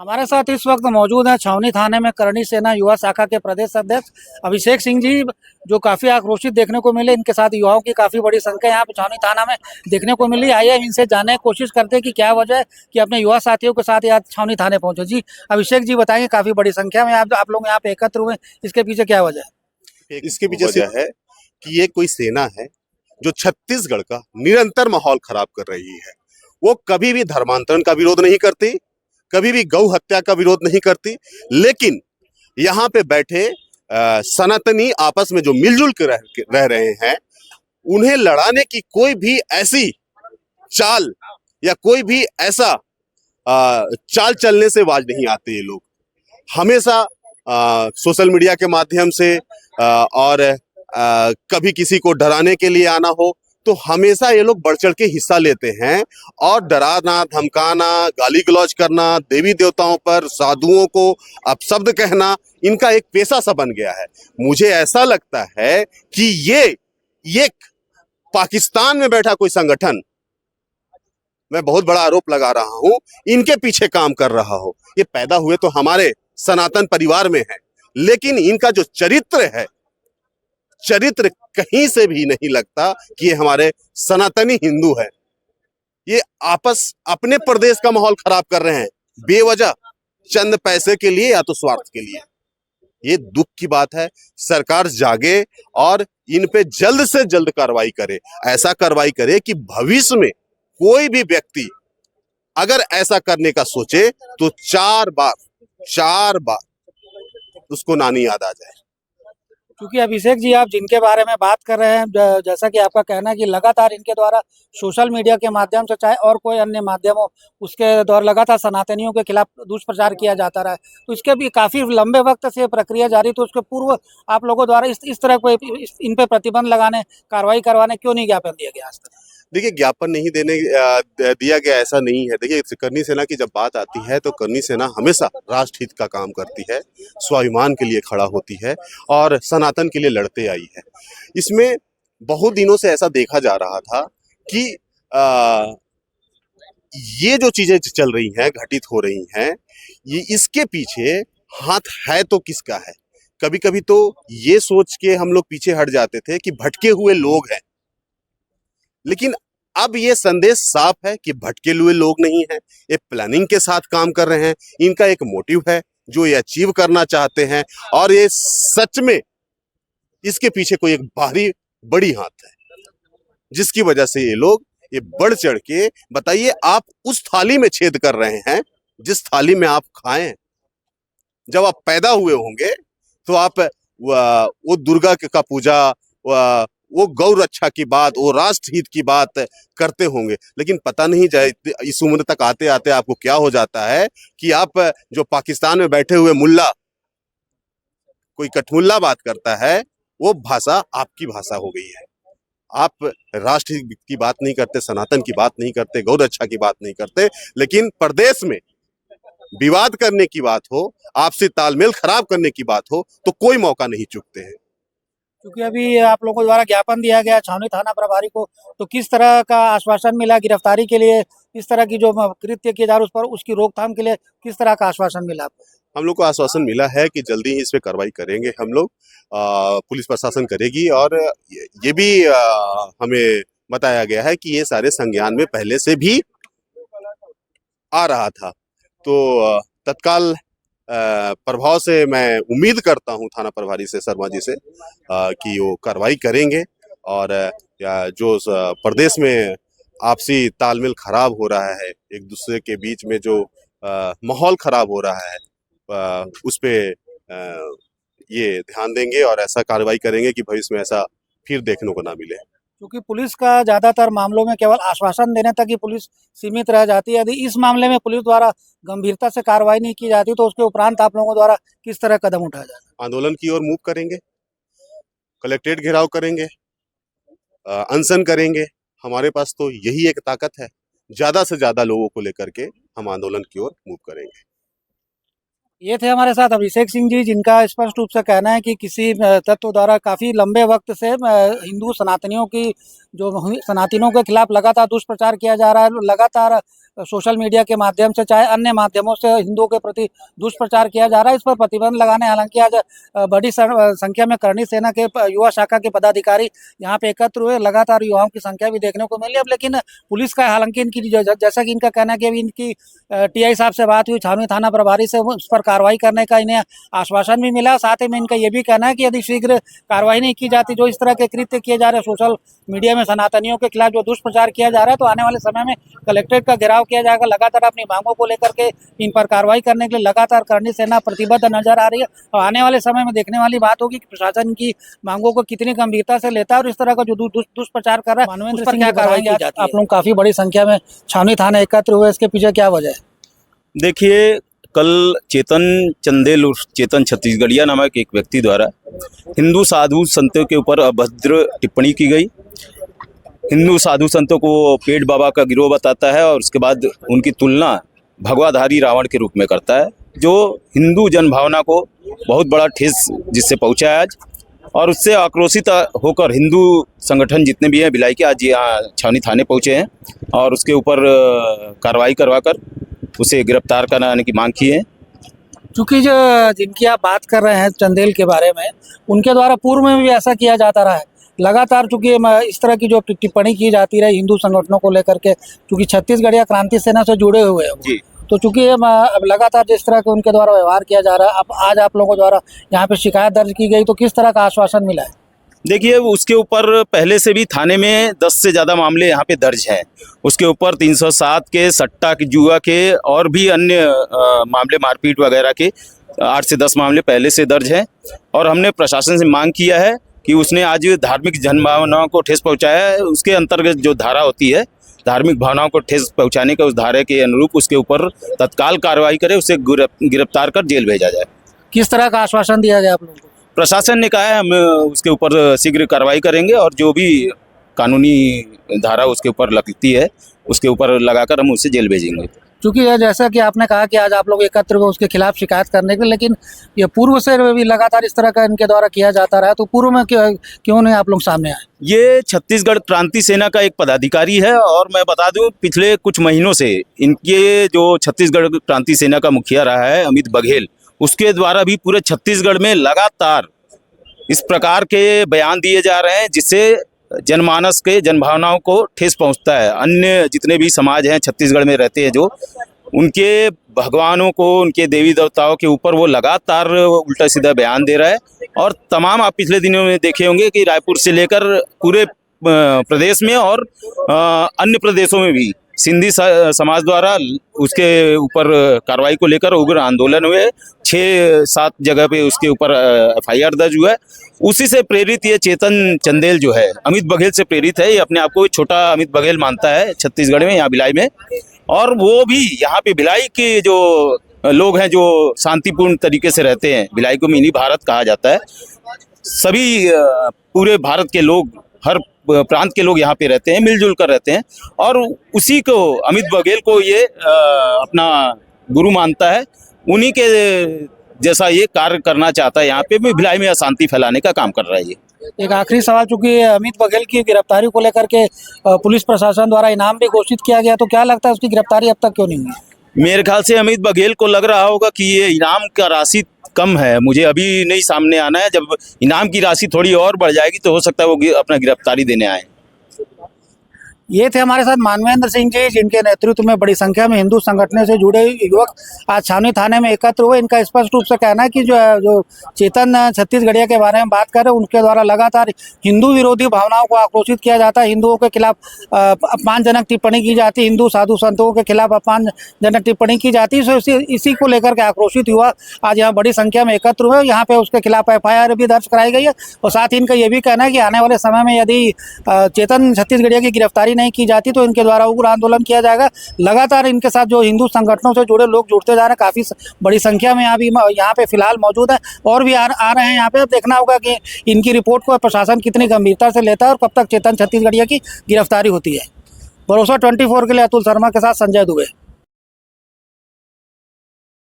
हमारे साथ इस वक्त मौजूद हैं छावनी थाने में करणी सेना युवा शाखा के प्रदेश अध्यक्ष अभिषेक सिंह जी, जो काफी आक्रोशित देखने को मिले। इनके साथ युवाओं की काफी बड़ी संख्या यहाँ पे छावनी थाना में देखने को मिली। आइए इनसे जानने की कोशिश करते हैं कि क्या वजह है कि अपने युवा साथियों के साथ यहाँ छावनी थाने पहुंचे। जी अभिषेक जी बताएंगे, काफी बड़ी संख्या में आप लोग यहाँ पे एकत्र हुए, इसके पीछे क्या वजह है? इसके पीछे वजह है कि ये कोई सेना है जो छत्तीसगढ़ का निरंतर माहौल खराब कर रही है। वो कभी भी धर्मांतरण का विरोध नहीं करती, कभी भी गौ हत्या का विरोध नहीं करती, लेकिन यहाँ पे बैठे सनातनी आपस में जो मिलजुल कर रह रहे हैं, उन्हें लड़ाने की कोई भी ऐसी चाल या कोई भी ऐसा चाल चलने से बाज नहीं आते। ये लोग हमेशा सोशल मीडिया के माध्यम से और कभी किसी को डराने के लिए आना हो तो हमेशा ये लोग बढ़ चढ़ के हिस्सा लेते हैं और डराना, धमकाना, गाली गलौज करना, देवी देवताओं पर, साधुओं को अपशब्द कहना इनका एक पेशा सा बन गया है। मुझे ऐसा लगता है कि ये पाकिस्तान में बैठा कोई संगठन, मैं बहुत बड़ा आरोप लगा रहा हूं, इनके पीछे काम कर रहा हो। ये पैदा हुए तो हमारे सनातन परिवार में है, लेकिन इनका जो चरित्र है, चरित्र कहीं से भी नहीं लगता कि ये हमारे सनातनी हिंदू है। ये आपस अपने प्रदेश का माहौल खराब कर रहे हैं बेवजह, चंद पैसे के लिए या तो स्वार्थ के लिए। ये दुख की बात है। सरकार जागे और इन पे जल्द से जल्द कार्रवाई करे। ऐसा कार्रवाई करे कि भविष्य में कोई भी व्यक्ति अगर ऐसा करने का सोचे तो चार बार उसको नानी याद आ जाए। क्योंकि अभिषेक जी, आप जिनके बारे में बात कर रहे हैं, जैसा कि आपका कहना है कि लगातार इनके द्वारा सोशल मीडिया के माध्यम से चाहे और कोई अन्य माध्यम हो, उसके द्वारा लगातार सनातनियों के खिलाफ दुष्प्रचार किया जाता रहा है, तो इसके भी काफी लंबे वक्त से प्रक्रिया जारी। तो उसके पूर्व आप लोगों द्वारा इस तरह कोई इन पे प्रतिबंध लगाने, कार्रवाई करवाने क्यों नहीं ज्ञापन दिया गया आज तक? देखिए, ज्ञापन नहीं दिया गया ऐसा नहीं है। देखिए, करनी सेना की जब बात आती है तो करनी सेना हमेशा राष्ट्रहित का काम करती है, स्वाभिमान के लिए खड़ा होती है और सनातन के लिए लड़ते आई है। इसमें बहुत दिनों से ऐसा देखा जा रहा था कि ये जो चीजें चल रही हैं, घटित हो रही हैं, ये इसके पीछे हाथ है तो किसका है। कभी कभी तो ये सोच के हम लोग पीछे हट जाते थे कि भटके हुए लोग हैं, लेकिन अब ये संदेश साफ है कि भटके हुए लोग नहीं हैं। ये प्लानिंग के साथ काम कर रहे हैं। इनका एक मोटिव है जो ये अचीव करना चाहते हैं और ये सच में इसके पीछे कोई एक बाहरी बड़ी हाथ है, जिसकी वजह से ये लोग ये बढ़ चढ़ के, बताइए, आप उस थाली में छेद कर रहे हैं जिस थाली में आप खाएं। जब आप पैदा हुए होंगे तो आप वो दुर्गा का पूजा, वो गौ रक्षा की बात, वो राष्ट्रहित की बात करते होंगे, लेकिन पता नहीं जाए इस उम्र तक आते आते आपको क्या हो जाता है कि आप जो पाकिस्तान में बैठे हुए मुल्ला, कोई कठमुल्ला बात करता है, वो भाषा आपकी भाषा हो गई है। आप राष्ट्र की बात नहीं करते, सनातन की बात नहीं करते, गौ रक्षा की बात नहीं करते, लेकिन प्रदेश में विवाद करने की बात हो, आपसी तालमेल खराब करने की बात हो तो कोई मौका नहीं चूकते हैं। क्योंकि अभी आप लोगों द्वारा ज्ञापन दिया गया छावनी थाना प्रभारी को, तो किस तरह का आश्वासन मिला गिरफ्तारी के लिए? इस तरह की जो कृत्य किए जा रहे उस पर, उसकी रोकथाम के लिए किस तरह का आश्वासन मिला आपको? हम लोग को आश्वासन मिला है कि जल्दी ही इस पे कार्रवाई करेंगे। हम लोग पुलिस प्रशासन करेगी और ये भी हमें बताया गया है कि ये सारे संज्ञान में पहले से भी आ रहा था। तो तत्काल प्रभाव से मैं उम्मीद करता हूं थाना प्रभारी से, शर्मा जी से, कि वो कार्रवाई करेंगे और जो प्रदेश में आपसी तालमेल खराब हो रहा है, एक दूसरे के बीच में जो माहौल खराब हो रहा है, उस पे ये ध्यान देंगे और ऐसा कार्रवाई करेंगे कि भविष्य में ऐसा फिर देखने को ना मिले। क्योंकि पुलिस का ज्यादातर मामलों में केवल आश्वासन देने तक ही पुलिस सीमित रह जाती है। यदि इस मामले में पुलिस द्वारा गंभीरता से कार्रवाई नहीं की जाती तो उसके उपरांत आप लोगों द्वारा किस तरह कदम उठाया जाएगा? आंदोलन की ओर मूव करेंगे, कलेक्ट्रेट घेराव करेंगे, अनशन करेंगे। हमारे पास तो यही एक ताकत है, ज्यादा से ज्यादा लोगों को लेकर के हम आंदोलन की ओर मूव करेंगे। ये थे हमारे साथ अभिषेक सिंह जी, जिनका स्पष्ट रूप से कहना है कि किसी तत्व द्वारा काफ़ी लंबे वक्त से हिंदू सनातनियों की, जो सनातनियों के खिलाफ लगातार दुष्प्रचार किया जा रहा है, लगातार सोशल मीडिया के माध्यम से चाहे अन्य माध्यमों से हिंदुओं के प्रति दुष्प्रचार किया जा रहा है। इस पर प्रतिबंध लगाने हालांकि आज बड़ी संख्या में करणी सेना के युवा शाखा के पदाधिकारी यहाँ पे एकत्र हुए। लगातार युवाओं की संख्या भी देखने को मिली। अब लेकिन पुलिस का हालांकि इनकी जैसा कि इनका कहना है कि अभी इनकी टीआई साहब से बात हुई, छावनी थाना प्रभारी से, उस पर कार्रवाई करने का इन्हें आश्वासन भी मिला। साथ ही में इनका ये भी कहना है कि यदि शीघ्र कार्रवाई नहीं की जाती, जो इस तरह के कृत्य किए जा रहे हैं सोशल मीडिया में सनातनियों के खिलाफ जो दुष्प्रचार किया जा रहा है, तो आने वाले समय में कलेक्ट्रेट का घेराव किया जाएगा। लगातार अपनी मांगों को लेकर के इन पर कार्रवाई करने के लिए लगातार करणी सेना प्रतिबद्ध नजर आ रही है। और आने वाले समय में देखने वाली बात होगी कि प्रशासन की मांगों को कितनी गंभीरता से लेता है और इस तरह का जो दुष्प्रचार कर रहा है मानवेंद्र सिंह क्या कार्रवाई की जाती है। आप लोग काफी बड़ी संख्या में छावनी थाना एकत्र हुए, इसके पीछे क्या वजह है? देखिए, कल चेतन चंदेल और चेतन छत्तीसगढ़िया नामक एक व्यक्ति द्वारा हिंदू साधु संतों के ऊपर अभद्र टिप्पणी की गई। हिंदू साधु संतों को पेट बाबा का गिरोह बताता है और उसके बाद उनकी तुलना भगवाधारी रावण के रूप में करता है, जो हिंदू जनभावना को बहुत बड़ा ठेस जिससे पहुंचा है आज। और उससे आक्रोशित होकर हिंदू संगठन जितने भी हैं भिलाई के आज यहाँ छावनी थाने पहुंचे हैं और उसके ऊपर कार्रवाई करवाकर उसे गिरफ्तार कराने की मांग की है। चूंकि जो जिनकी आप बात कर रहे हैं चंदेल के बारे में, उनके द्वारा पूर्व में भी ऐसा किया जाता रहा है लगातार। चूंकि इस तरह की जो टिप्पणी की जाती रही हिंदू संगठनों को लेकर के, चूंकि छत्तीसगढ़िया क्रांति सेना से जुड़े हुए हैं वो, तो चूंकि अब लगातार जिस तरह के उनके द्वारा व्यवहार किया जा रहा है, अब आज आप लोगों द्वारा यहाँ पे शिकायत दर्ज की गई, तो किस तरह का आश्वासन मिला है? देखिए, उसके ऊपर पहले से भी थाने में 10 से ज़्यादा मामले यहाँ पे दर्ज हैं। उसके ऊपर 307 के, सट्टा के, जुआ के और भी अन्य मामले मारपीट वगैरह के 8 से 10 मामले पहले से दर्ज हैं। और हमने प्रशासन से मांग किया है कि उसने आज धार्मिक जनभावनाओं को ठेस पहुँचाया है। उसके अंतर्गत जो धारा होती है धार्मिक भावनाओं को ठेस पहुँचाने का, उस धारा के अनुरूप उसके ऊपर तत्काल कार्रवाई करे, उसे गिरफ्तार कर जेल भेजा जाए। किस तरह का आश्वासन दिया गया आप लोगों को? प्रशासन ने कहा है हम उसके ऊपर शीघ्र कार्रवाई करेंगे और जो भी कानूनी धारा उसके ऊपर लगती है उसके ऊपर लगाकर हम उसे जेल भेजेंगे। चूंकि जैसा कि आपने कहा कि आज आप लोग एकत्र हुए उसके खिलाफ शिकायत करने के लिए, लेकिन ये पूर्व से भी लगातार इस तरह का इनके द्वारा किया जाता रहा, तो पूर्व में क्यों नहीं आप लोग सामने आए? ये छत्तीसगढ़ क्रांति सेना का एक पदाधिकारी है और मैं बता दूं पिछले कुछ महीनों से इनके जो छत्तीसगढ़ क्रांति सेना का मुखिया रहा है अमित बघेल, उसके द्वारा भी पूरे छत्तीसगढ़ में लगातार इस प्रकार के बयान दिए जा रहे हैं जिससे जनमानस के जनभावनाओं को ठेस पहुंचता है। अन्य जितने भी समाज हैं छत्तीसगढ़ में रहते हैं, जो उनके भगवानों को, उनके देवी देवताओं के ऊपर वो लगातार उल्टा सीधा बयान दे रहा है। और तमाम आप पिछले दिनों में देखे होंगे कि रायपुर से लेकर पूरे प्रदेश में और अन्य प्रदेशों में भी सिंधी समाज द्वारा उसके ऊपर कार्रवाई को लेकर उग्र आंदोलन हुए। 6-7 जगह पे उसके ऊपर FIR दर्ज हुआ है। उसी से प्रेरित ये चेतन चंदेल जो है अमित बघेल से प्रेरित है। ये अपने आप को छोटा अमित बघेल मानता है छत्तीसगढ़ में, यहाँ भिलाई में। और वो भी यहाँ पे भिलाई के जो लोग हैं जो शांतिपूर्ण तरीके से रहते हैं, भिलाई को मिनी भारत कहा जाता है, सभी पूरे भारत के लोग, हर प्रांत के लोग यहाँ पे रहते हैं, मिलजुल कर रहते हैं। और उसी को अमित बघेल को ये अपना गुरु मानता है, उन्हीं के जैसा ये कार्य करना चाहता है। यहाँ पे भी भिलाई में अशांति फैलाने का काम कर रहा है ये। एक आखिरी सवाल, चूंकि अमित बघेल की गिरफ्तारी को लेकर के पुलिस प्रशासन द्वारा इनाम भी घोषित किया गया, तो क्या लगता है उसकी गिरफ्तारी अब तक क्यों नहीं हुई? मेरे ख्याल से अमित बघेल को लग रहा होगा कि ये इनाम का राशि कम है, मुझे अभी नहीं सामने आना है। जब इनाम की राशि थोड़ी और बढ़ जाएगी तो हो सकता है वो अपना गिरफ्तारी देने आए। ये थे हमारे साथ मानवेंद्र सिंह जी, जिनके नेतृत्व में बड़ी संख्या में हिंदू संगठनों से जुड़े युवक आज छावनी थाने में एकत्र हुए। इनका स्पष्ट रूप से कहना है कि जो चेतन छत्तीसगढ़िया के बारे में बात कर रहे हैं, उनके द्वारा लगातार हिंदू विरोधी भावनाओं को आक्रोशित किया जाता है, हिंदुओं के खिलाफ अपमानजनक टिप्पणी की जाती है, हिंदू साधु संतों के खिलाफ अपमानजनक टिप्पणी की जाती है। इसी को लेकर के आक्रोशित युवा आज यहाँ बड़ी संख्या में एकत्र हुए। यहाँ पे उसके खिलाफ FIR भी दर्ज कराई गई है। और साथ ही इनका ये भी कहना है कि आने वाले समय में यदि चेतन छत्तीसगढ़िया की गिरफ्तारी नहीं की जाती तो इनके द्वारा उग्र आंदोलन किया जाएगा। लगातार इनके साथ जो हिंदू संगठनों से जुड़े लोग जुड़ते जा रहे हैं, काफ़ी बड़ी संख्या में यहाँ पे फिलहाल मौजूद है और भी आ रहे हैं यहाँ पे। अब देखना होगा कि इनकी रिपोर्ट को प्रशासन कितनी गंभीरता से लेता है और कब तक चेतन छत्तीसगढ़िया की गिरफ्तारी होती है। भरोसा 24 के लिए अतुल शर्मा के साथ संजय दुबे।